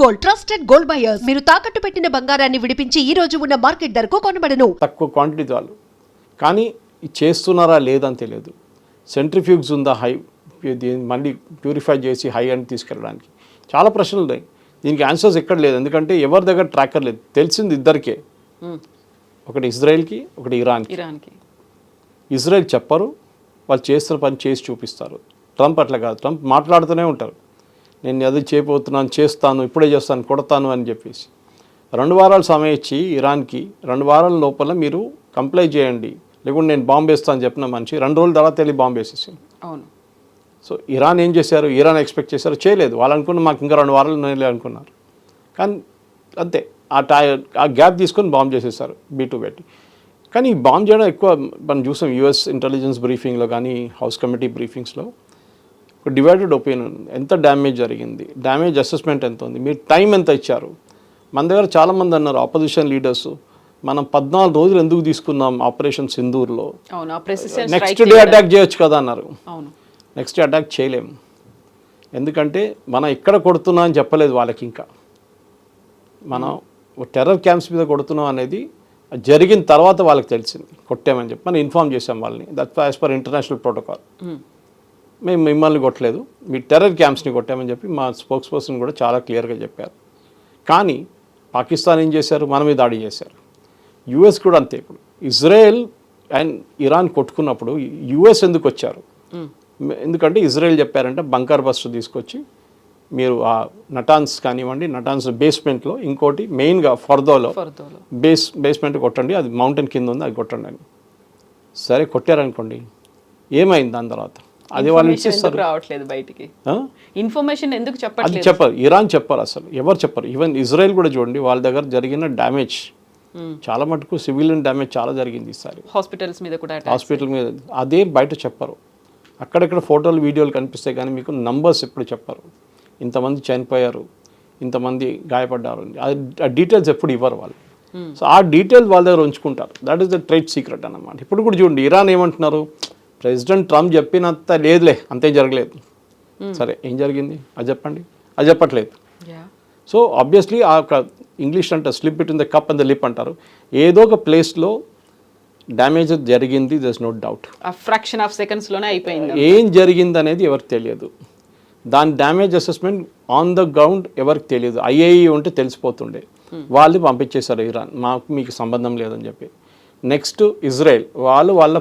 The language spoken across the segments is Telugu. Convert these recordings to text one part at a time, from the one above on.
Gold, trusted gold buyers. మీరు తాకట్టు పెట్టిన బంగారాన్ని విడిపించి ఈ రోజు ఉన్న మార్కెట్ ధరకు కొనబడను. తక్కువ క్వాంటిటీ వాళ్ళు, కానీ చేస్తున్నారా లేదని తెలియదు. సెంట్రిఫ్యూగ్స్ ఉందా హై, మళ్ళీ ప్యూరిఫై చేసి హై అని తీసుకెళ్ళడానికి చాలా ప్రశ్నలు ఉన్నాయి. దీనికి ఆన్సర్స్ ఎక్కడ లేదు, ఎందుకంటే ఎవరి దగ్గర ట్రాకర్ లేదు. తెలిసింది ఇద్దరికే, ఒకటి ఇజ్రాయెల్కి, ఒకటి ఇరాన్కి. ఇజ్రాయెల్ చెప్పరు, వాళ్ళు చేస్తున్న పని చేసి చూపిస్తారు. ట్రంప్ అట్లా కాదు, ట్రంప్ మాట్లాడుతూనే ఉంటారు, నేను అది చేయబోతున్నాను, చేస్తాను, ఇప్పుడే చేస్తాను, కొడతాను అని చెప్పేసి. 2 వారాలు సమయం ఇచ్చి ఇరాన్కి 2 వారాల లోపల మీరు కంప్లై చేయండి, లేకుంటే నేను బాంబు వేస్తాను చెప్పిన మనిషి 2 రోజుల తర్వాత వెళ్ళి బాంబు వేసేసింది. అవును. సో ఇరాన్ ఏం చేశారు, ఇరాన్ ఎక్స్పెక్ట్ చేశారు, చేయలేదు. వాళ్ళు అనుకున్న మాకు ఇంకా 2 వారాలు నేను అనుకున్నారు, కానీ అంతే ఆ గ్యాప్ తీసుకొని బాంబు చేసేసారు B2 పెట్టి. కానీ ఈ బాంబు చేయడం ఎక్కువ మనం చూసాం US ఇంటెలిజెన్స్ బ్రీఫింగ్లో కానీ హౌస్ కమిటీ బ్రీఫింగ్స్లో ఒక డివైడెడ్ ఒపీనియన్. ఎంత డ్యామేజ్ జరిగింది, డ్యామేజ్ అసెస్మెంట్ ఎంత ఉంది, మీరు టైం ఎంత ఇచ్చారు. మన దగ్గర చాలామంది అన్నారు ఆపోజిషన్ లీడర్స్, మనం 14 రోజులు ఎందుకు తీసుకున్నాం ఆపరేషన్ సింధూర్లో, నెక్స్ట్ డే అటాక్ చేయొచ్చు కదా అన్నారు. నెక్స్ట్ డే అటాక్ చేయలేము, ఎందుకంటే మనం ఎక్కడ కొడుతున్నాం అని చెప్పలేదు వాళ్ళకి. ఇంకా మనం టెర్రర్ క్యాంప్స్ మీద కొడుతున్నాం అనేది జరిగిన తర్వాత వాళ్ళకి తెలిసింది, కొట్టామని చెప్పి మనం ఇన్ఫార్మ్ చేసాం వాళ్ళని. That's as per international protocol. మేము మిమ్మల్ని కొట్టలేదు, మీ టెర్రర్ క్యాంప్స్ని కొట్టామని చెప్పి మా స్పోక్స్ పర్సన్ కూడా చాలా క్లియర్గా చెప్పారు. కానీ పాకిస్తాన్ ఏం చేశారు, మన మీద దాడి చేశారు. US కూడా అంతే. ఇప్పుడు ఇజ్రాయెల్ అండ్ ఇరాన్ కొట్టుకున్నప్పుడు US ఎందుకు వచ్చారు, ఎందుకంటే ఇజ్రాయెల్ చెప్పారంటే బంకర్ బస్టర్ తీసుకొచ్చి మీరు ఆ నటాన్స్ కానివ్వండి, నటాన్స్ బేస్మెంట్లో ఇంకోటి మెయిన్గా ఫర్దోలో బేస్మెంట్ కొట్టండి, అది మౌంటైన్ కింద ఉంది, అది కొట్టండి అని. సరే కొట్టారనుకోండి, ఏమైంది దాని తర్వాత, అది వాళ్ళు ఇచ్చేస్తారు. రావట్లేదు బయటికి ఇన్ఫర్మేషన్ ఎందుకు చెప్పాలి, అది చెప్పరు, ఇరాన్ చెప్పరు, అసలు ఎవరు చెప్పరు. ఈవెన్ ఇజ్రాయెల్ కూడా చూడండి, వాళ్ళ దగ్గర జరిగిన డ్యామేజ్ చాలా మటుకు సివిలియన్ డ్యామేజ్ చాలా జరిగింది ఈసారి. హాస్పిటల్స్ మీద కూడా, హాస్పిటల్ మీద అదే బయట చెప్పరు. అక్కడక్కడ ఫోటోలు వీడియోలు కనిపిస్తాయి, కానీ మీకు నంబర్స్ ఎప్పుడు చెప్పరు. ఇంతమంది చనిపోయారు, ఇంతమంది గాయపడ్డారు, ఆ డీటెయిల్స్ ఎప్పుడు ఇవ్వరు వాళ్ళు. సో ఆ డీటెయిల్స్ వాళ్ళ దగ్గర ఉంచుకుంటారు. That is the trade secret అన్నమాట. ఇప్పుడు కూడా చూడండి, ఇరాన్ ఏమంటున్నారు, ప్రెసిడెంట్ ట్రంప్ చెప్పినంత లేదులే, అంతే జరగలేదు. సరే ఏం జరిగింది అది చెప్పండి, అది చెప్పట్లేదు. సో ఆబ్వియస్లీ ఆ ఇంగ్లీష్ అంటే slip between the cup and the lip అంటారు, ఏదో ఒక ప్లేస్లో డ్యామేజ్ జరిగింది, there is no doubt. Fraction of సెకండ్స్లోనే అయిపోయింది. ఏం జరిగింది అనేది ఎవరికి తెలియదు. దాని damage assessment on the ground ఎవరికి తెలియదు. IAEA ఉంటే తెలిసిపోతుండే, వాళ్ళు పంపించేశారు ఇరాన్, మీకు సంబంధం లేదని చెప్పి. నెక్స్ట్ ఇజ్రాయెల్, వాళ్ళ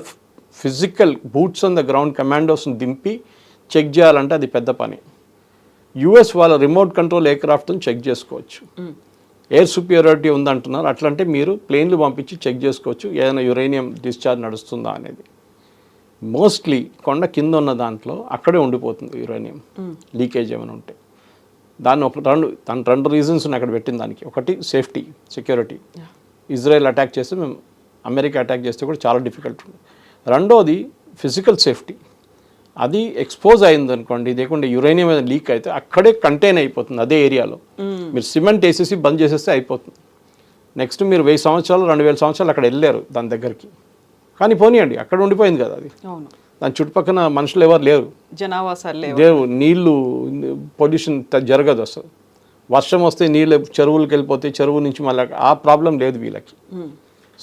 physical boots on the ground కమాండోస్ని దింపి చెక్ చేయాలంటే అది పెద్ద పని. US వాళ్ళ రిమోట్ కంట్రోల్ ఎయిర్క్రాఫ్ట్ని చెక్ చేసుకోవచ్చు. ఎయిర్ సుపీరియారిటీ ఉందంటున్నారు, అట్లంటే మీరు ప్లేన్లు పంపించి చెక్ చేసుకోవచ్చు ఏదైనా యురేనియం డిశ్చార్జ్ నడుస్తుందా అనేది. మోస్ట్లీ కొండ కింద ఉన్న దాంట్లో అక్కడే ఉండిపోతుంది యురేనియం లీకేజ్ ఏమైనా ఉంటే. దాన్ని రెండు రీజన్స్ ఉన్నాయి అక్కడ పెట్టిన దానికి. ఒకటి సేఫ్టీ, సెక్యూరిటీ. ఇజ్రాయెల్ అటాక్ చేస్తే మేము అమెరికా అటాక్ చేస్తే కూడా చాలా డిఫికల్ట్ ఉంది. రెండోది ఫిజికల్ సేఫ్టీ. అది ఎక్స్పోజ్ అయింది అనుకోండి, లేకుంటే యురేనియం మీద లీక్ అయితే అక్కడే కంటైన్ అయిపోతుంది అదే ఏరియాలో. మీరు సిమెంట్ వేసేసి బంద్ చేసేస్తే అయిపోతుంది. నెక్స్ట్ మీరు 1000 సంవత్సరాలు 2000 సంవత్సరాలు అక్కడ వెళ్ళారు దాని దగ్గరికి, కానీ పోనీయండి అక్కడ ఉండిపోయింది కదా అది. దాని చుట్టుపక్కల మనుషులు ఎవరు లేరు, జనావాసాలు లేవు, నీళ్లు పొల్యూషన్ జరగదు అసలు. వర్షం వస్తే నీళ్ళు చెరువులకు వెళ్ళిపోతే చెరువు నుంచి మళ్ళీ ఆ ప్రాబ్లం లేదు వీళ్ళకి.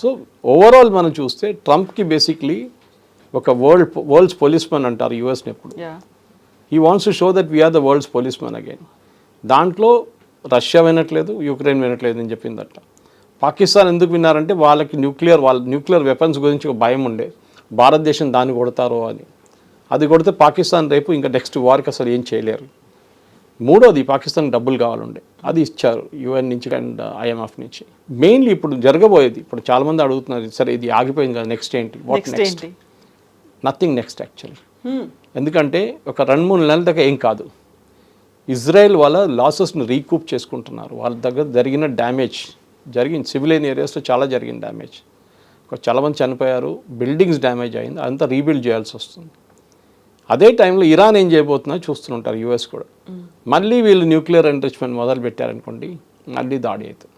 సో ఓవరాల్ మనం చూస్తే ట్రంప్కి బేసిక్లీ ఒక వరల్డ్స్ పోలీస్మెన్ అంటారు యుఎస్ని ఎప్పుడు. He wants to show that we're the world's policemen again. దాంట్లో రష్యా వినట్లేదు, యుక్రెయిన్ వినట్లేదు అని చెప్పింది అట్లా. పాకిస్తాన్ ఎందుకు విన్నారంటే వాళ్ళ న్యూక్లియర్ వెపన్స్ గురించి ఒక భయం ఉండే, భారతదేశం దాన్ని కొడతారో అని. అది కొడితే పాకిస్తాన్ రేపు ఇంకా నెక్స్ట్ వార్కి అసలు ఏం చేయలేరు. మూడోది పాకిస్తాన్ డబ్బులు కావాలండే, అది ఇచ్చారు UN నుంచి అండ్ IMF నుంచి. మెయిన్లీ ఇప్పుడు జరగబోయేది, ఇప్పుడు చాలామంది అడుగుతున్నారు, సరే ఇది ఆగిపోయింది కదా, నెక్స్ట్ ఏంటి, what next? Nothing next actually. ఎందుకంటే ఒక 2-3 నెలల దాకా ఏం కాదు. ఇజ్రాయెల్ వాళ్ళ లాసెస్ని రీకూప్ చేసుకుంటున్నారు. వాళ్ళ దగ్గర జరిగిన డ్యామేజ్ జరిగింది, సివిలియన్ ఏరియాస్లో చాలా జరిగింది డ్యామేజ్. చాలామంది చనిపోయారు, బిల్డింగ్స్ డ్యామేజ్ అయింది, అంతా రీబిల్డ్ చేయాల్సి వస్తుంది. అదే టైంలో ఇరాన్ ఏం చేయబోతుందో చూస్తుంటారు US కూడా. మళ్ళీ వీళ్ళు న్యూక్లియర్ ఎన్రిచ్మెంట్ మొదలు పెట్టారనుకోండి, మళ్ళీ దాడి అవుతుంది.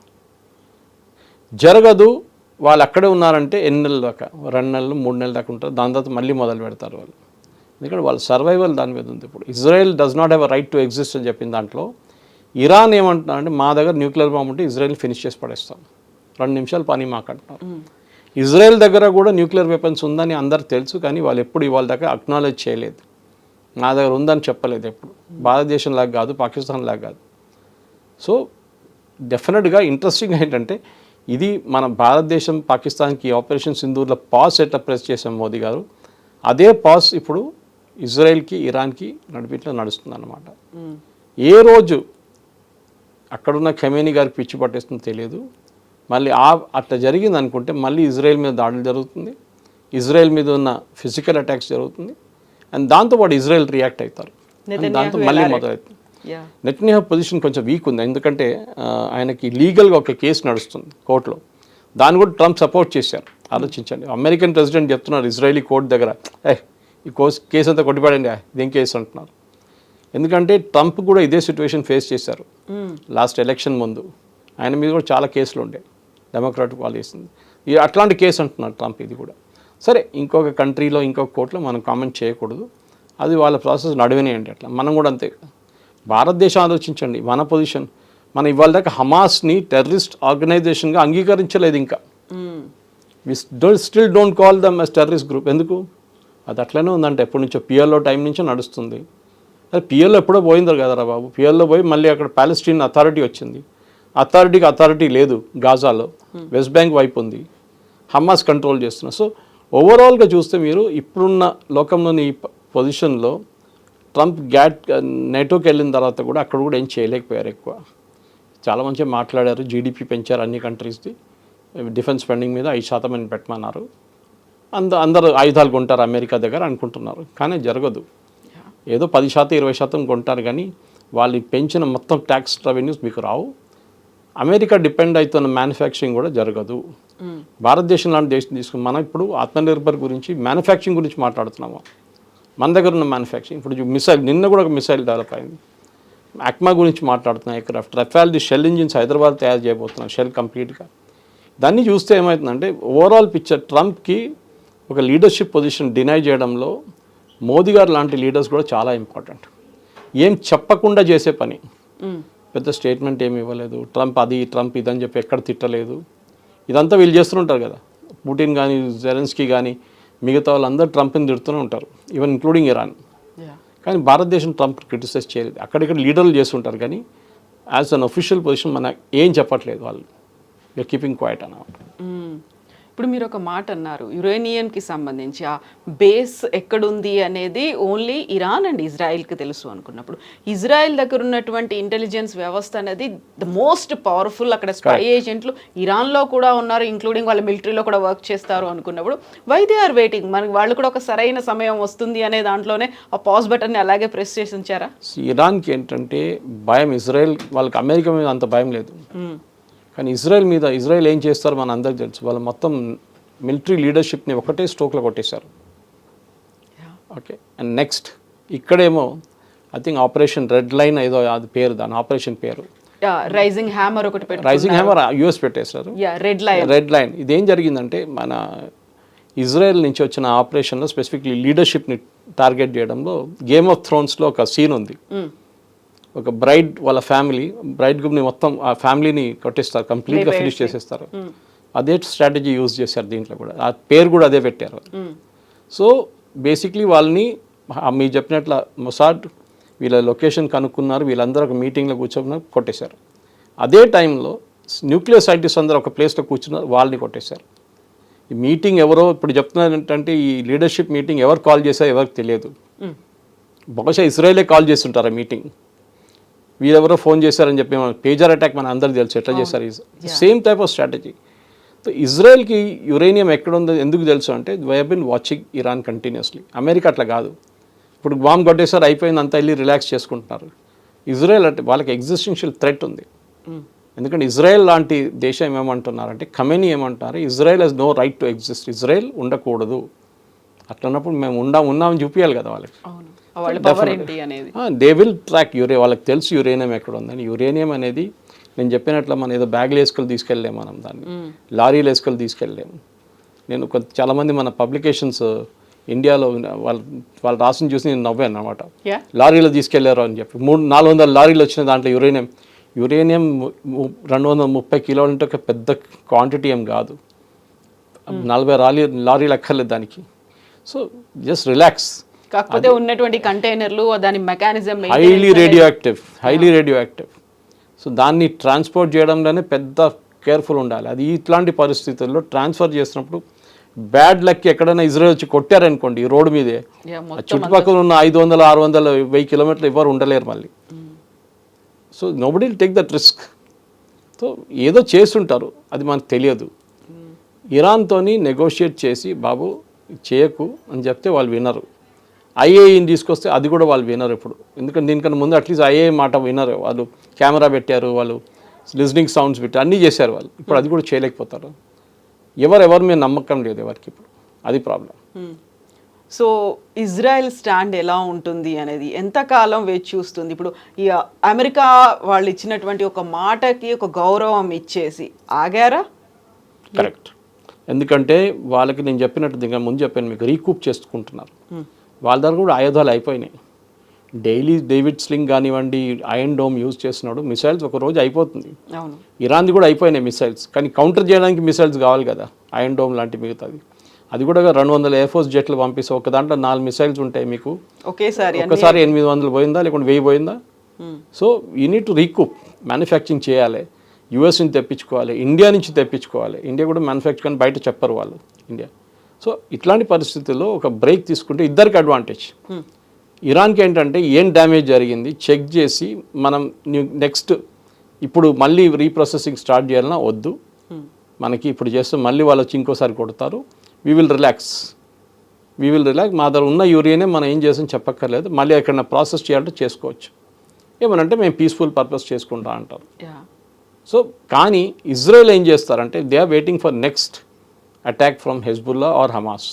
జరగదు, వాళ్ళు అక్కడే ఉన్నారంటే ఎన్ని నెలల దాకా, 2 నెలలు 3 నెలల దాకా ఉంటారు, దాని తర్వాత మళ్ళీ మొదలు పెడతారు వాళ్ళు. ఎందుకంటే వాళ్ళ సర్వైవల్ దాని మీద ఉంది. ఇప్పుడు Israel does not have a right to exist అని చెప్పిన దాంట్లో ఇరాన్ ఏమంటున్నారంటే మా దగ్గర న్యూక్లియర్ బాంబు ఉంటే ఇజ్రాయెల్ ఫినిష్ చేసి పడేస్తాం, 2 నిమిషాలు పని మాకు అంటున్నారు. ఇజ్రాయెల్ దగ్గర కూడా న్యూక్లియర్ వెపన్స్ ఉందని అందరికి తెలుసు, కానీ వాళ్ళు ఎప్పుడు ఇవాళ దగ్గర అక్నాలెడ్జ్ చేయలేదు. నా దగ్గర ఉందని చెప్పలేదు ఎప్పుడు. భారతదేశం లాగా కాదు, పాకిస్తాన్ లాగా కాదు. సో డెఫినెట్గా ఇంట్రెస్టింగ్ ఏంటంటే ఇది మన భారతదేశం పాకిస్తాన్కి ఆపరేషన్ సింధూర్లో పాస్ ఎట్లా ప్రెస్ చేసాం మోదీ గారు, అదే పాస్ ఇప్పుడు ఇజ్రాయెల్కి ఇరాన్కి నడిపిట్లో నడుస్తుంది అన్నమాట. ఏ రోజు అక్కడున్న ఖమేనీ గారికి పిచ్చి పట్టేస్తుందో తెలియదు. మళ్ళీ అట్లా జరిగింది అనుకుంటే మళ్ళీ ఇజ్రాయెల్ మీద దాడులు జరుగుతుంది, ఇజ్రాయెల్ మీద ఉన్న ఫిజికల్ అటాక్స్ జరుగుతుంది, అండ్ దాంతోపాటు ఇజ్రాయెల్ రియాక్ట్ అవుతారు. దాంతో మళ్ళీ మొదలవుతుంది. నెతన్యాహు పొజిషన్ కొంచెం వీక్ ఉంది, ఎందుకంటే ఆయనకి లీగల్గా ఒక కేసు నడుస్తుంది కోర్టులో, దాన్ని కూడా ట్రంప్ సపోర్ట్ చేశారు. ఆలోచించండి, అమెరికన్ ప్రెసిడెంట్ చెప్తున్నారు ఇజ్రాయలీ కోర్టు దగ్గర ఈ కేసు అంతా కొట్టిపడండి, ఇదేం కేసు అంటున్నారు. ఎందుకంటే ట్రంప్ కూడా ఇదే సిచ్యువేషన్ ఫేస్ చేశారు లాస్ట్ ఎలక్షన్ ముందు. ఆయన మీద కూడా చాలా కేసులు ఉండే, డెమోక్రాటిక్ వాళ్ళు వేసింది. అట్లాంటి కేసు అంటున్నారు ట్రంప్. ఇది కూడా సరే, ఇంకొక కంట్రీలో ఇంకొక కోర్టులో మనం కామెంట్ చేయకూడదు, అది వాళ్ళ ప్రాసెస్ నడివినాయండి. అట్లా మనం కూడా అంతే. భారతదేశం ఆలోచించండి, మన పొజిషన్, మనం ఇవాళ దాకా హమాస్ని టెర్రరిస్ట్ ఆర్గనైజేషన్గా అంగీకరించలేదు ఇంకా. We still don't call them as terrorist group. ఎందుకు? అది అట్లనే ఉందంటే ఎప్పటి నుంచో పిఎల్ఓ టైం నుంచో నడుస్తుంది. అది పిఎల్ఓ ఎప్పుడో పోయిందో కదరా బాబు. పిఎల్ఓ పోయి మళ్ళీ అక్కడ పాలెస్టీన్ అథారిటీ వచ్చింది, అథారిటీ లేదు గాజాలో, వెస్ట్ బ్యాంక్ వైపు ఉంది, హమాస్ కంట్రోల్ చేస్తున్నారు. సో ఓవరాల్గా చూస్తే మీరు ఇప్పుడున్న లోకంలోని ఈ పొజిషన్లో ట్రంప్ నేటోకి వెళ్ళిన తర్వాత కూడా అక్కడ కూడా ఏం చేయలేకపోయారు ఎక్కువ. చాలా మంచిగా మాట్లాడారు, జీడిపి పెంచారు అన్ని కంట్రీస్ది, డిఫెన్స్ స్పెండింగ్ మీద 5% అని పెట్టమన్నారు. అందరూ ఆయుధాలు కొంటారు అమెరికా దగ్గర అనుకుంటున్నారు, కానీ జరగదు. ఏదో 10% 20% కొంటారు, కానీ వాళ్ళు పెంచిన మొత్తం ట్యాక్స్ రెవెన్యూస్ మీకు రావు. అమెరికా డిపెండ్ అవుతున్న మ్యానుఫ్యాక్చరింగ్ కూడా జరగదు. భారతదేశం లాంటి దేశం తీసుకుని మనం ఇప్పుడు ఆత్మనిర్భర్ గురించి మ్యానుఫ్యాక్చరింగ్ గురించి మాట్లాడుతున్నాము. మన దగ్గర ఉన్న మ్యానుఫ్యాక్చరింగ్ ఇప్పుడు మిసైల్, నిన్న కూడా ఒక మిసైల్ డెవలప్ అయింది. ఆక్మా గురించి మాట్లాడుతున్నాం, ఎయిర్క్రాఫ్ట్, రఫాల్ది షెల్ ఇంజిన్స్ హైదరాబాద్ తయారు చేయబోతున్నాం, షెల్ కంప్లీట్గా. దాన్ని చూస్తే ఏమవుతుందంటే ఓవరాల్ పిక్చర్ ట్రంప్కి ఒక లీడర్షిప్ పొజిషన్ డినై చేయడంలో మోదీ గారు లాంటి లీడర్స్ కూడా చాలా ఇంపార్టెంట్. ఏం చెప్పకుండా చేసే పని, పెద్ద స్టేట్మెంట్ ఏమి ఇవ్వలేదు, ట్రంప్ ఇదని చెప్పి ఎక్కడ తిట్టలేదు. ఇదంతా వీళ్ళు చేస్తుంటారు కదా, పుటిన్ కానీ జెలెన్స్కీ కానీ మిగతా వాళ్ళందరూ ట్రంప్ని తిడుతూనే ఉంటారు, ఈవెన్ ఇంక్లూడింగ్ ఇరాన్. కానీ భారతదేశం ట్రంప్ క్రిటిసైజ్ చేయలేదు. అక్కడిక్కడ లీడర్లు చేస్తుంటారు, కానీ యాజ్ అన్ అఫీషియల్ పొజిషన్ మన ఏం చెప్పట్లేదు వాళ్ళు, వీఆర్ కీపింగ్ క్వైట్ అన్నమాట. ఇప్పుడు మీరు ఒక మాట అన్నారు, యురేనియంకి సంబంధించి ఆ బేస్ ఎక్కడుంది అనేది ఓన్లీ ఇరాన్ అండ్ ఇజ్రాయెల్కి తెలుసు అనుకున్నప్పుడు, ఇజ్రాయెల్ దగ్గర ఉన్నటువంటి ఇంటెలిజెన్స్ వ్యవస్థ అనేది ద మోస్ట్ పవర్ఫుల్. అక్కడ స్పై ఏజెంట్లు ఇరాన్లో కూడా ఉన్నారు, ఇంక్లూడింగ్ వాళ్ళ మిలిటరీలో కూడా వర్క్ చేస్తారు అనుకున్నప్పుడు వై దే ఆర్ వెయిటింగ్? మనకి వాళ్ళు కూడా ఒక సరైన సమయం వస్తుంది అనే దాంట్లోనే ఆ పాజ్ బటన్ని అలాగే ప్రెస్ చేసి ఉంచారా? ఇరాన్కి ఏంటంటే భయం, ఇజ్రాయెల్ వాళ్ళకి అమెరికా మీద అంత భయం లేదు, కానీ ఇజ్రాయెల్ ఏం చేస్తారో మన అందరికి తెలుసు. వాళ్ళు మొత్తం మిలిటరీ లీడర్షిప్ని ఒకటే స్ట్రోక్లో కొట్టేశారు. ఓకే, అండ్ నెక్స్ట్ ఇక్కడేమో I think operation red line ఏదో అది పేరు, దాని ఆపరేషన్ పేరు రైజింగ్ హ్యామర్ ఒకటి, రైజింగ్ హ్యామర్ యూఎస్ పెట్టేశారు. రెడ్ లైన్ ఇదేం జరిగిందంటే మన ఇజ్రాయెల్ నుంచి వచ్చిన ఆపరేషన్లో స్పెసిఫిక్లీ లీడర్షిప్ని టార్గెట్ చేయడంలో గేమ్ ఆఫ్ థ్రోన్స్లో ఒక సీన్ ఉంది. ఒక బ్రైడ్ వాళ్ళ ఫ్యామిలీ, బ్రైడ్ గ్రూప్ని మొత్తం ఆ ఫ్యామిలీని కొట్టేస్తారు, కంప్లీట్గా ఫినిష్ చేసేస్తారు. అదే స్ట్రాటజీ యూజ్ చేశారు దీంట్లో కూడా, ఆ పేరు కూడా అదే పెట్టారు. సో బేసిక్లీ వాళ్ళని మీరు చెప్పినట్ల మొసాడ్ వీళ్ళ లొకేషన్ కనుక్కున్నారు, వీళ్ళందరూ ఒక మీటింగ్లో కూర్చొని కొట్టేశారు. అదే టైంలో న్యూక్లియర్ సైంటిస్ట్ అందరూ ఒక ప్లేస్లో కూర్చున్నారు, వాళ్ళని కొట్టేశారు. ఈ మీటింగ్ ఎవరో ఇప్పుడు చెప్తున్నారు ఏంటంటే ఈ లీడర్షిప్ మీటింగ్ ఎవరు కాల్ చేశారో ఎవరికి తెలియదు, బహుశా ఇజ్రాయెలే కాల్ చేస్తుంటారు ఆ మీటింగ్. వీరెవరో ఫోన్ చేశారని చెప్పి పేజర్ అటాక్ మన అందరికి తెలుసు ఎట్లా చేశారు. Same type of strategy. So ఇజ్రాయెల్కి యురేనియం ఎక్కడ ఉందో ఎందుకు తెలుసు అంటే we have been watching Iran continuously. America అట్లా కాదు, ఇప్పుడు బాంబ్ కొట్టేసారు అయిపోయింది అంతా వెళ్ళి రిలాక్స్ చేసుకుంటున్నారు. ఇజ్రాయెల్ అంటే వాళ్ళకి ఎగ్జిస్టెన్షియల్ థ్రెట్ ఉంది. ఎందుకంటే ఇజ్రాయెల్ లాంటి దేశం ఏమంటున్నారంటే, ఖమేనీ ఏమంటున్నారు, Israel has no right to exist, Israel ఉండకూడదు. అట్లన్నప్పుడు మేము ఉన్నామని చూపించాలి కదా వాళ్ళకి. దే విల్ ట్రాక్ వాళ్ళకి తెలుసు యురేనియం ఎక్కడ ఉందని. యురేనియం అనేది నేను చెప్పినట్లు మనం ఏదో బ్యాగ్లు వేసుకొని తీసుకెళ్ళలేము, మనం దాన్ని లారీలు వేసుకొని తీసుకెళ్ళలేము. నేను చాలామంది మన పబ్లికేషన్స్ ఇండియాలో వాళ్ళు రాసిన చూసి నేను నవ్వాను అనమాట. లారీలో తీసుకెళ్లారు అని చెప్పి 300-400 లారీలు వచ్చిన దాంట్లో యురేనియం యురేనియం 230 కిలోలు అంటే ఒక పెద్ద క్వాంటిటీ ఏం కాదు, 40 లారీలు అక్కర్లేదు దానికి. So just relax. కాకపోతే ఉన్నటువంటి కంటైనర్లు దాని mechanism highly radio active. So దాన్ని ట్రాన్స్పోర్ట్ చేయడంలోనే పెద్ద కేర్ఫుల్ ఉండాలి. అది ఇట్లాంటి పరిస్థితుల్లో ట్రాన్స్ఫర్ చేసినప్పుడు బ్యాడ్ లక్ ఎక్కడైనా ఇజ్రాయెల్ వచ్చి కొట్టారనుకోండి ఈ రోడ్డు మీదే, చుట్టుపక్కల ఉన్న 500, 600, 1000 కిలోమీటర్లు ఎవరు ఉండలేరు మళ్ళీ. So nobody will take that risk. So ఏదో చేస్తుంటారు, అది మనకు తెలియదు. ఇరాన్తోని నెగోషియేట్ చేసి బాబు చేయకు అని చెప్తే వాళ్ళు వినరు. ఐఏఈని తీసుకొస్తే అది కూడా వాళ్ళు వినరు ఇప్పుడు. ఎందుకంటే దీనికన్నా ముందు అట్లీస్ట్ ఐఏఈ మాట వినరు. వాళ్ళు కెమెరా పెట్టారు, వాళ్ళు లిజనింగ్ సౌండ్స్ పెట్టారు, అన్నీ చేశారు వాళ్ళు. ఇప్పుడు అది కూడా చేయలేకపోతారు. ఎవరి మీద నమ్మకం లేదు ఎవరికి ఇప్పుడు, అది ప్రాబ్లం. సో ఇజ్రాయెల్ స్టాండ్ ఎలా ఉంటుంది అనేది ఎంతకాలం వేచి చూస్తుంది? ఇప్పుడు ఈ అమెరికా వాళ్ళు ఇచ్చినటువంటి ఒక మాటకి ఒక గౌరవం ఇచ్చేసి ఆగారా? కరెక్ట్. ఎందుకంటే వాళ్ళకి నేను చెప్పినట్టు ఇంకా ముందు చెప్పాను మీకు, రీకూప్ చేసుకుంటున్నారు. వాళ్ళ దగ్గర కూడా ఆయుధాలు అయిపోయినాయి. డైలీ డేవిడ్ స్లింగ్ కానివ్వండి, ఐరన్ డోమ్ యూజ్ చేస్తున్నాడు. మిసైల్స్ ఒక రోజు అయిపోతుంది. ఇరాన్ది కూడా అయిపోయినాయి మిసైల్స్, కానీ కౌంటర్ చేయడానికి మిసైల్స్ కావాలి కదా, ఐరన్ డోమ్ లాంటి మిగతాది. అది కూడా 200 ఎయిర్ ఫోర్స్ జెట్లు పంపిస్తే ఒక దాంట్లో 4 మిసైల్స్ ఉంటాయి మీకు, ఒకసారి 800 పోయిందా లేకుంటే 1000 పోయిందా? So you need to recoup. Manufacturing చేయాలి, యూఎస్ నుంచి తెప్పించుకోవాలి, ఇండియా నుంచి తెప్పించుకోవాలి. ఇండియా కూడా మ్యానుఫ్యాక్చర్ కానీ బయట చెప్పరు వాళ్ళు ఇండియా. సో ఇట్లాంటి పరిస్థితుల్లో ఒక బ్రేక్ తీసుకుంటే ఇద్దరికి అడ్వాంటేజ్. ఇరాన్కి ఏంటంటే ఏం డ్యామేజ్ జరిగింది చెక్ చేసి మనం నెక్స్ట్ ఇప్పుడు మళ్ళీ రీప్రాసెసింగ్ స్టార్ట్ చేయాలన్నా వద్దు, మనకి ఇప్పుడు చేస్తే మళ్ళీ వాళ్ళు వచ్చి ఇంకోసారి కొడతారు. We will relax. మా దగ్గర ఉన్న యూరియనే మనం ఏం చేసాం చెప్పక్కర్లేదు, మళ్ళీ ఎక్కడైనా ప్రాసెస్ చేయాలంటే చేసుకోవచ్చు. ఏమనంటే మేము పీస్ఫుల్ పర్పస్ చేసుకుంటా అంటారు. సో కానీ ఇజ్రాయెల్ ఏం చేస్తారంటే they are waiting for next attack from Hezbollah or Hamas.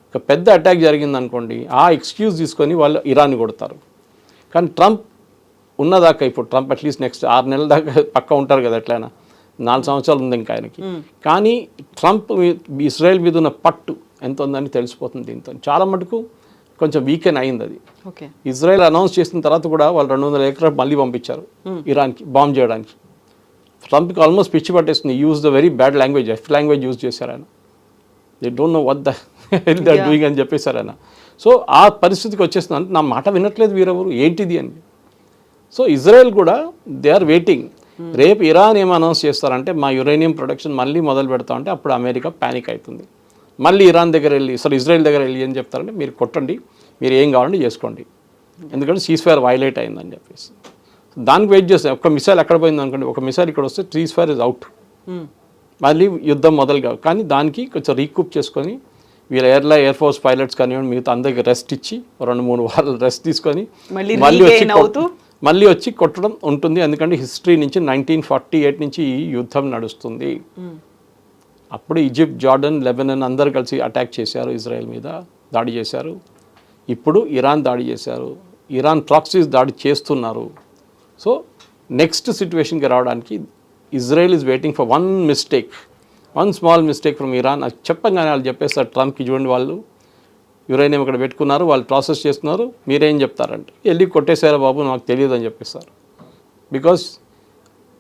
ఒక పెద్ద అటాక్ జరిగిందనుకోండి, ఆ ఎక్స్క్యూజ్ తీసుకొని వాళ్ళు ఇరాన్ని కొడతారు. కానీ ట్రంప్ ఉన్నదాకా, ఇప్పుడు ట్రంప్ అట్లీస్ట్ నెక్స్ట్ 6 నెలల దాకా పక్క ఉంటారు కదా, ఎట్లయినా 4 సంవత్సరాలు ఉంది ఇంకా ఆయనకి. కానీ ట్రంప్ ఇజ్రాయెల్ మీద ఉన్న పట్టు ఎంత ఉందని తెలిసిపోతుంది దీంతో. చాలా మటుకు కొంచెం వీకెన్ అయింది అది. ఇజ్రాయెల్ అనౌన్స్ చేసిన తర్వాత కూడా వాళ్ళు 200 ఎకరాలు మళ్ళీ పంపించారు ఇరాన్కి బాంబ్ చేయడానికి. ట్రంప్కి ఆల్మోస్ట్ పిచ్చి పట్టేస్తుంది. Use the very bad language, F language use చేశారు ఆయన. They don't know what the doing అని చెప్పేశారు ఆయన. సో ఆ పరిస్థితికి వచ్చేస్తుంది. అంటే నా మాట వినట్లేదు వీరెవరు, ఏంటిది అని. సో ఇజ్రాయెల్ కూడా దే ఆర్ వెయిటింగ్. రేపు ఇరాన్ ఏం అనౌన్స్ చేస్తారంటే మా యురేనియం ప్రొడక్షన్ మళ్ళీ మొదలు పెడతామంటే అప్పుడు అమెరికా ప్యానిక్ అవుతుంది. మళ్ళీ ఇరాన్ దగ్గర వెళ్ళి ఇజ్రాయెల్ దగ్గర వెళ్ళి ఏం చెప్తారంటే మీరు కొట్టండి, మీరు ఏం కావాలంటే చేసుకోండి, ఎందుకంటే సీజ్ ఫైర్ వైలేట్ అయిందని చెప్పేసి. దానికి వెయిట్ చేస్తాం. ఒక మిసైల్ ఎక్కడ పోయింది అనుకోండి, ఒక మిసైల్ ఇక్కడ వస్తే సీజ్ ఫైర్ ఇస్ అవుట్, మళ్ళీ యుద్ధం మొదలు కావు. కానీ దానికి కొంచెం రీకూప్ చేసుకొని వీళ్ళ ఎయిర్ ఫోర్స్ పైలట్స్ కానివ్వండి మిగతా అందరికి రెస్ట్ ఇచ్చి 2-3 వారాలు రెస్ట్ తీసుకొని మళ్ళీ వచ్చి కొట్టడం ఉంటుంది. ఎందుకంటే హిస్టరీ నుంచి 1948 నుంచి ఈ యుద్ధం నడుస్తుంది. అప్పుడు ఈజిప్ట్, జార్డన్, లెబనాన్ అందరు కలిసి అటాక్ చేశారు, ఇజ్రాయెల్ మీద దాడి చేశారు. ఇప్పుడు ఇరాన్ దాడి చేశారు, ఇరాన్ ప్రాక్సీస్ దాడి చేస్తున్నారు. సో నెక్స్ట్ సిచ్యువేషన్కి రావడానికి Israel is waiting for one small mistake from Iran. అది చెప్పగానే వాళ్ళు చెప్పేస్తారు ట్రంప్కి, చూడండి వాళ్ళు యురేనియం ఇక్కడ పెట్టుకున్నారు, వాళ్ళు ప్రాసెస్ చేస్తున్నారు, మీరేం చెప్తారంటే వెళ్ళి కొట్టేశారా బాబు నాకు తెలియదు అని చెప్పేస్తారు. బికాస్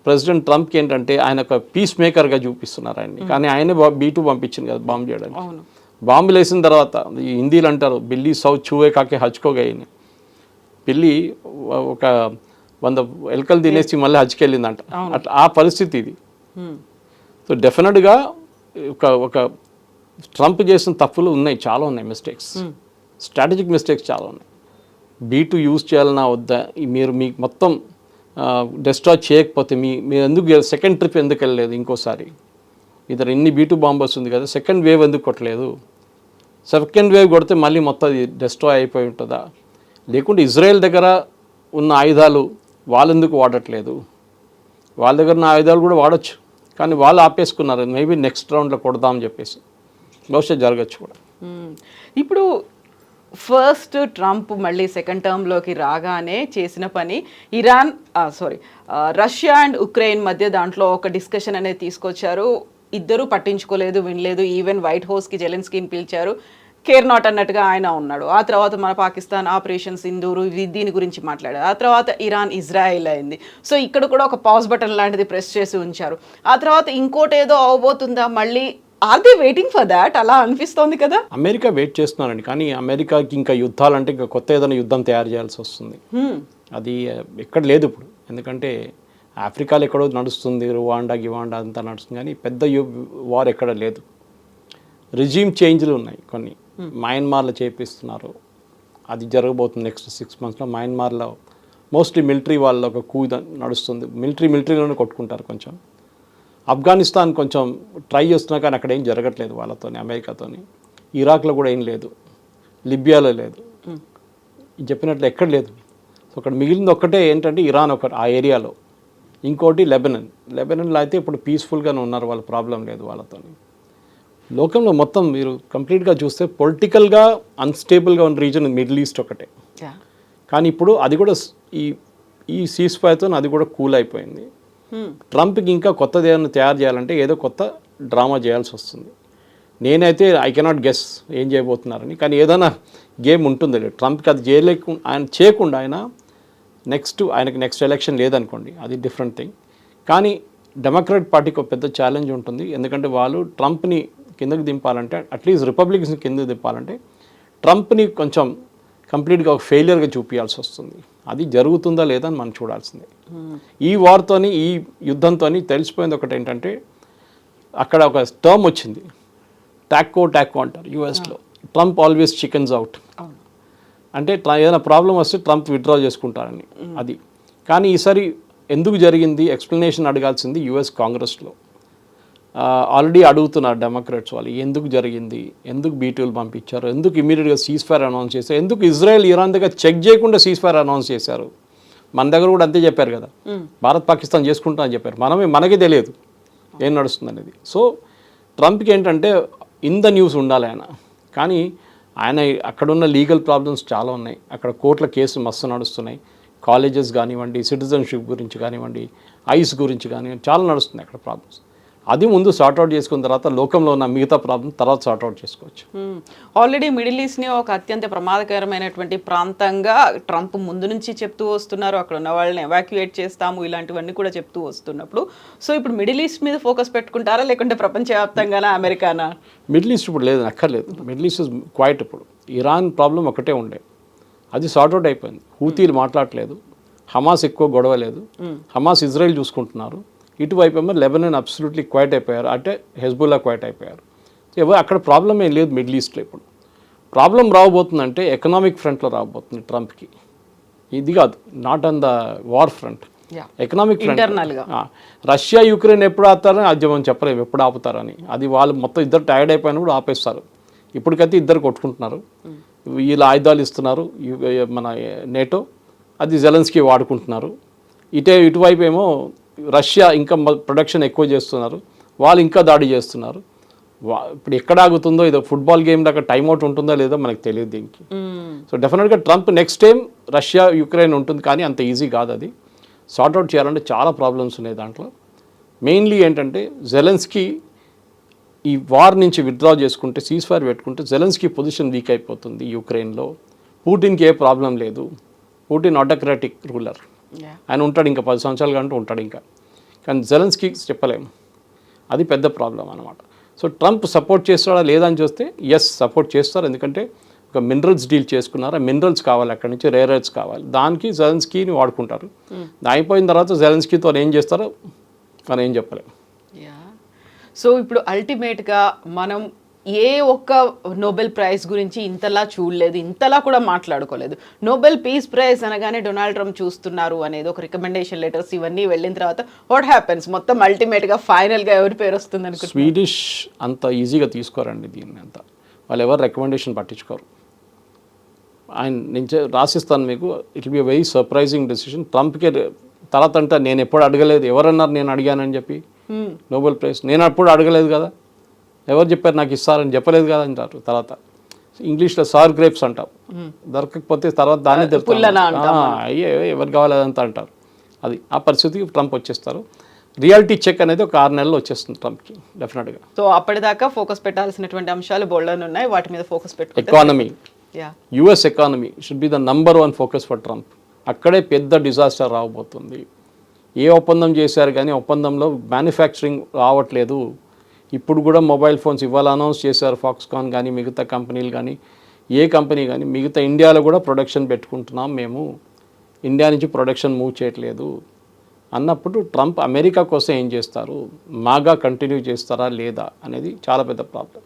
ప్రెసిడెంట్ ట్రంప్కి ఏంటంటే ఆయన ఒక పీస్ మేకర్గా చూపిస్తున్నారు ఆయన్ని. కానీ ఆయనే B2 పంపించింది కదా బాంబు చేయడానికి. బాంబులు వేసిన తర్వాత హిందీలు అంటారు బిల్లి సౌ చూవే కాకే హచ్కోగాయని. పిల్లి ఒక 100 ఎలకలు తినేసి మళ్ళీ హజ్కి వెళ్ళిందంట. అట్లా ఆ పరిస్థితి ఇది. సో డెఫినెట్గా ఒక ట్రంప్ చేసిన తప్పులు ఉన్నాయి, చాలా ఉన్నాయి, మిస్టేక్స్, స్ట్రాటజిక్ మిస్టేక్స్ చాలా ఉన్నాయి. B2 యూజ్ చేయాలన్నా వద్దా, మీరు మీకు మొత్తం డెస్ట్రాయ్ చేయకపోతే మీరు ఎందుకు సెకండ్ ట్రిప్ ఎందుకు వెళ్ళలేదు ఇంకోసారి? ఇద్దరు ఇన్ని B2 బాంబర్స్ ఉంది కదా, సెకండ్ వేవ్ ఎందుకు కొట్టలేదు? సెకండ్ వేవ్ కొడితే మళ్ళీ మొత్తం అది డెస్ట్రాయ్ అయిపోయి ఉంటుందా? లేకుంటే ఇజ్రాయెల్ దగ్గర ఉన్న ఆయుధాలు వాళ్ళు ఎందుకు వాడట్లేదు? వాళ్ళ దగ్గర ఉన్న ఆయుధాలు కూడా వాడచ్చు, కానీ వాళ్ళు ఆపేసుకున్నారు. మేబీ నెక్స్ట్ రౌండ్లో కొడదామని చెప్పేసి బహుశా జరగచ్చు కూడా. ఇప్పుడు ఫస్ట్ ట్రంప్ మళ్ళీ సెకండ్ టర్మ్లోకి రాగానే చేసిన పని రష్యా అండ్ ఉక్రెయిన్ మధ్య దాంట్లో ఒక డిస్కషన్ అనేది తీసుకొచ్చారు. ఇద్దరు పట్టించుకోలేదు, వినలేదు. ఈవెన్ వైట్ హౌస్కి జెలెన్స్కీని పిలిచారు, కేర్ నాట్ అన్నట్టుగా ఆయన ఉన్నాడు. ఆ తర్వాత మన పాకిస్తాన్ ఆపరేషన్ సింధూరు దీని గురించి మాట్లాడారు. ఆ తర్వాత ఇరాన్ ఇజ్రాయెల్ అయింది. సో ఇక్కడ కూడా ఒక పాజ్ బటన్ లాంటిది ప్రెస్ చేసి ఉంచారు. ఆ తర్వాత ఇంకోటి ఏదో అవబోతుందా మళ్ళీ, are they waiting for that? అలా అనిపిస్తోంది కదా. అమెరికా వెయిట్ చేస్తున్నారండి, కానీ అమెరికాకి ఇంకా యుద్ధాలంటే ఇంకా కొత్త ఏదైనా యుద్ధం తయారు చేయాల్సి వస్తుంది. అది ఎక్కడ లేదు ఇప్పుడు, ఎందుకంటే ఆఫ్రికాలో ఎక్కడో నడుస్తుంది, రువాండా గివాండా అంతా నడుస్తుంది, కానీ పెద్ద వార్ ఎక్కడ లేదు. రిజీమ్ చేంజ్లు ఉన్నాయి కొన్ని, మయన్మార్లో చేపిస్తున్నారు, అది జరగబోతుంది నెక్స్ట్ 6 monthsలో. మయన్మార్లో మోస్ట్లీ మిలిటరీ వాళ్ళ ఒక కూ నడుస్తుంది, మిలిటరీలోనే కొట్టుకుంటారు కొంచెం. ఆఫ్ఘనిస్తాన్ కొంచెం ట్రై చేస్తున్నా కానీ అక్కడ ఏం జరగట్లేదు వాళ్ళతోని, అమెరికాతోని. ఇరాక్లో కూడా ఏం లేదు, లిబియాలో లేదు, చెప్పినట్లు ఎక్కడ లేదు. సో అక్కడ మిగిలింది ఒక్కటే ఏంటంటే ఇరాన్ ఒకటి ఆ ఏరియాలో, ఇంకోటి లెబనన్లో అయితే ఇప్పుడు పీస్ఫుల్గానే ఉన్నారు, వాళ్ళ ప్రాబ్లం లేదు వాళ్ళతోని. లోకంలో మొత్తం మీరు కంప్లీట్గా చూస్తే పొలిటికల్గా అన్స్టేబుల్గా ఉన్న రీజన్ మిడిల్ ఈస్ట్ ఒకటే. కానీ ఇప్పుడు అది కూడా ఈ సీజ్ ఫైర్తో అది కూడా కూల్ అయిపోయింది. ట్రంప్కి ఇంకా కొత్తది ఏమైనా తయారు చేయాలంటే ఏదో కొత్త డ్రామా చేయాల్సి వస్తుంది. నేనైతే ఐ కెనాట్ గెస్ ఏం చేయబోతున్నారని, కానీ ఏదైనా గేమ్ ఉంటుంది. ట్రంప్కి అది చేయకుండా ఆయనకి నెక్స్ట్ ఎలక్షన్ లేదనుకోండి, అది డిఫరెంట్ థింగ్. కానీ డెమోక్రాట్ పార్టీకి ఒక పెద్ద ఛాలెంజ్ ఉంటుంది, ఎందుకంటే వాళ్ళు ట్రంప్ని కిందకి దింపాలంటే, అట్లీస్ట్ రిపబ్లికన్స్ని కిందకి దింపాలంటే ట్రంప్ని కొంచెం కంప్లీట్గా ఒక ఫెయిలియర్గా చూపించాల్సి వస్తుంది. అది జరుగుతుందా లేదా అని మనం చూడాల్సిందే. ఈ వార్తోని, ఈ యుద్ధంతో తెలిసిపోయింది ఒకటి ఏంటంటే, అక్కడ ఒక టర్మ్ వచ్చింది, టాకో అంటారు యూఎస్లో. ట్రంప్ ఆల్వేస్ చికెన్స్ అవుట్ అంటే ఏదైనా ప్రాబ్లం వస్తే ట్రంప్ విత్డ్రా చేసుకుంటారని. అది కానీ ఈసారి ఎందుకు జరిగింది ఎక్స్ప్లెనేషన్ అడగాల్సింది యుఎస్ కాంగ్రెస్లో. ఆల్రెడీ అడుగుతున్నారు డెమోక్రాట్స్ వాళ్ళు, ఎందుకు జరిగింది, ఎందుకు బీటీలు పంపించారు, ఎందుకు ఇమీడియట్గా సీజ్ ఫైర్ అనౌన్స్ చేశారు, ఎందుకు ఇజ్రాయెల్ ఇరాన్ దగ్గర చెక్ చేయకుండా సీజ్ ఫైర్ అనౌన్స్ చేశారు. మన దగ్గర కూడా అంతే చెప్పారు కదా, భారత్ పాకిస్తాన్ చేసుకుంటా అని చెప్పారు, మనకే తెలియదు ఏం నడుస్తుంది అనేది. సో ట్రంప్కి ఏంటంటే ఇన్ ద న్యూస్ ఉండాలి ఆయన, కానీ ఆయన అక్కడున్న లీగల్ ప్రాబ్లమ్స్ చాలా ఉన్నాయి, అక్కడ కోర్టుల కేసులు మస్తు నడుస్తున్నాయి, కాలేజెస్ కానివ్వండి, సిటిజన్షిప్ గురించి కానివ్వండి, ఐస్ గురించి కానివ్వండి, చాలా నడుస్తున్నాయి అక్కడ ప్రాబ్లమ్స్. అది ముందు సార్ట్అవుట్ చేసుకున్న తర్వాత లోకంలో ఉన్న మిగతా ప్రాబ్లం తర్వాత సార్ట్అవుట్ చేసుకోవచ్చు. ఆల్రెడీ మిడిల్ ఈస్ట్ని ఒక అత్యంత ప్రమాదకరమైనటువంటి ప్రాంతంగా ట్రంప్ ముందు నుంచి చెప్తూ వస్తున్నారు, అక్కడ ఉన్న వాళ్ళని ఎవాక్యుయేట్ చేస్తాము ఇలాంటివన్నీ కూడా చెప్తూ వస్తున్నప్పుడు, సో ఇప్పుడు మిడిల్ ఈస్ట్ మీద ఫోకస్ పెట్టుకుంటారా లేకుంటే ప్రపంచవ్యాప్తంగానా, అమెరికానా? మిడిల్ ఈస్ట్ ఇప్పుడు లేదు, అక్కర్లేదు. Middle east quiet. ఇప్పుడు ఇరాన్ ప్రాబ్లం ఒకటే ఉండే, అది సార్ట్అవుట్ అయిపోయింది. హూతీలు మాట్లాడలేదు, హమాస్ ఎక్కువ గొడవ లేదు, హమాస్ ఇజ్రాయెల్ చూసుకుంటున్నారు. ఇటువైపు ఏమో లెబనాన్ అబ్సల్యూట్లీ క్వైట్ అయిపోయారు, అంటే హెజ్బుల్లా క్వైట్ అయిపోయారు. అక్కడ ప్రాబ్లం ఏం లేదు మిడిల్ ఈస్ట్లో. ఇప్పుడు ప్రాబ్లం రాబోతుందంటే ఎకనామిక్ ఫ్రంట్లో రాబోతుంది ట్రంప్కి. ఇది కాదు, not on the war front, economic front. Russia Ukraine ఎప్పుడు ఆపుతారని అది మనం చెప్పలేము, ఎప్పుడు ఆపుతారని. అది వాళ్ళు మొత్తం ఇద్దరు టైర్డ్ అయిపోయినప్పుడు ఆపేస్తారు. ఇప్పటికైతే ఇద్దరు కొట్టుకుంటున్నారు, వీళ్ళు ఆయుధాలు ఇస్తున్నారు మన నేటో, అది జెలెన్స్కీ వాడుకుంటున్నారు. ఇటువైపు ఏమో రష్యా ఇంకా ప్రొడక్షన్ ఎక్కువ చేస్తున్నారు, వాళ్ళు ఇంకా దాడి చేస్తున్నారు. ఇప్పుడు ఎక్కడ ఆగుతుందో, ఇదో ఫుట్బాల్ గేమ్ దాకా టైంఅవుట్ ఉంటుందో లేదో మనకు తెలియదు దీనికి. సో డెఫినెట్గా Trump next time Russia Ukraine ఉంటుంది, కానీ అంత ఈజీ కాదు. అది సార్ట్అవుట్ చేయాలంటే చాలా ప్రాబ్లమ్స్ ఉన్నాయి దాంట్లో. మెయిన్లీ ఏంటంటే జెలెన్స్కీ ఈ వార్ నుంచి విత్డ్రా చేసుకుంటే, సీజ్ ఫైర్ పెట్టుకుంటే జెలెన్స్కీ పొజిషన్ వీక్ అయిపోతుంది యుక్రెయిన్లో. పుటిన్కి ఏ ప్రాబ్లం లేదు, పుటిన్ ఆటోక్రాటిక్ రూలర్, ఆయన ఉంటాడు ఇంకా 10 సంవత్సరాలు కంటూ ఉంటాడు ఇంకా. కానీ జెలెన్స్కీ చెప్పలేము, అది పెద్ద ప్రాబ్లం అనమాట. సో ట్రంప్ సపోర్ట్ చేస్తాడా లేదా అని చూస్తే ఎస్ సపోర్ట్ చేస్తారు, ఎందుకంటే ఒక మినరల్స్ డీల్ చేసుకున్నారు, ఆ మినరల్స్ కావాలి, అక్కడి నుంచి రేర్ ఎర్త్స్ కావాలి, దానికి జెలెన్స్కీని వాడుకుంటారు. అయిపోయిన తర్వాత జెలెన్స్కీతో ఏం చేస్తారో మనం ఏం చెప్పలేము. సో ఇప్పుడు అల్టిమేట్గా మనం ఏ ఒక్క నోబెల్ ప్రైజ్ గురించి ఇంతలా చూడలేదు, ఇంతలా కూడా మాట్లాడుకోలేదు. నోబెల్ పీస్ ప్రైజ్ అనగానే డొనాల్డ్ ట్రంప్ చూస్తున్నారు అనేది ఒక రికమెండేషన్ లెటర్స్ ఇవన్నీ వెళ్ళిన తర్వాత వాట్ హ్యాపెన్స్, మొత్తం అల్టిమేట్గా ఫైనల్గా ఎవరి పేరు వస్తుంది అనుకుంటున్నారు? స్వీడిష్ అంత ఈజీగా తీసుకోరండి దీన్ని, అంత వాళ్ళు ఎవరు రికమెండేషన్ పట్టించుకోరు. ఆయన నేను రాసిస్తాను మీకు, it will be very surprising decision. ట్రంప్కే తర్వాత అంటే నేను ఎప్పుడు అడగలేదు, ఎవరన్నారు నేను అడిగానని చెప్పి నోబెల్ ప్రైజ్, నేను అప్పుడు అడగలేదు కదా, ఎవరు చెప్పారు నాకు ఇస్తారని చెప్పలేదు కదా అంటారు. తర్వాత ఇంగ్లీష్లో సార్ గ్రేప్స్ అంటాం, దొరకకపోతే తర్వాత దాన్ని తెరుతారు, అయ్యే ఎవరు కావాలి అదంతా అంటారు. అది ఆ పరిస్థితికి ట్రంప్ వచ్చేస్తారు. రియాలిటీ చెక్ అనేది ఒక 6 నెలలు వచ్చేస్తుంది ట్రంప్కి డెఫినెట్గా. సో అప్పటిదాకా ఫోకస్ పెట్టాల్సినటువంటి అంశాలు బోల్డన్ ఉన్నాయి, వాటి మీద ఫోకస్ పెట్టుకుంటే economy, yeah US economy should be the number 1 focus for Trump. అక్కడే పెద్ద డిజాస్టర్ రాబోతుంది. ఏ ఒప్పందం చేశారు కానీ ఒప్పందంలో మ్యానుఫ్యాక్చరింగ్ రావట్లేదు. ఇప్పుడు కూడా మొబైల్ ఫోన్స్ ఇవాళ అనౌన్స్ చేశారు ఫాక్స్కాన్ కానీ మిగతా కంపెనీలు కానీ, ఏ కంపెనీ కానీ మిగతా ఇండియాలో కూడా ప్రొడక్షన్ పెట్టుకుంటున్నాం మేము, ఇండియా నుంచి ప్రొడక్షన్ మూవ్ చేయట్లేదు అన్నప్పుడు ట్రంప్ అమెరికా కోసం ఏం చేస్తారు, మాగా కంటిన్యూ చేస్తారా లేదా అనేది చాలా పెద్ద ప్రాబ్లం.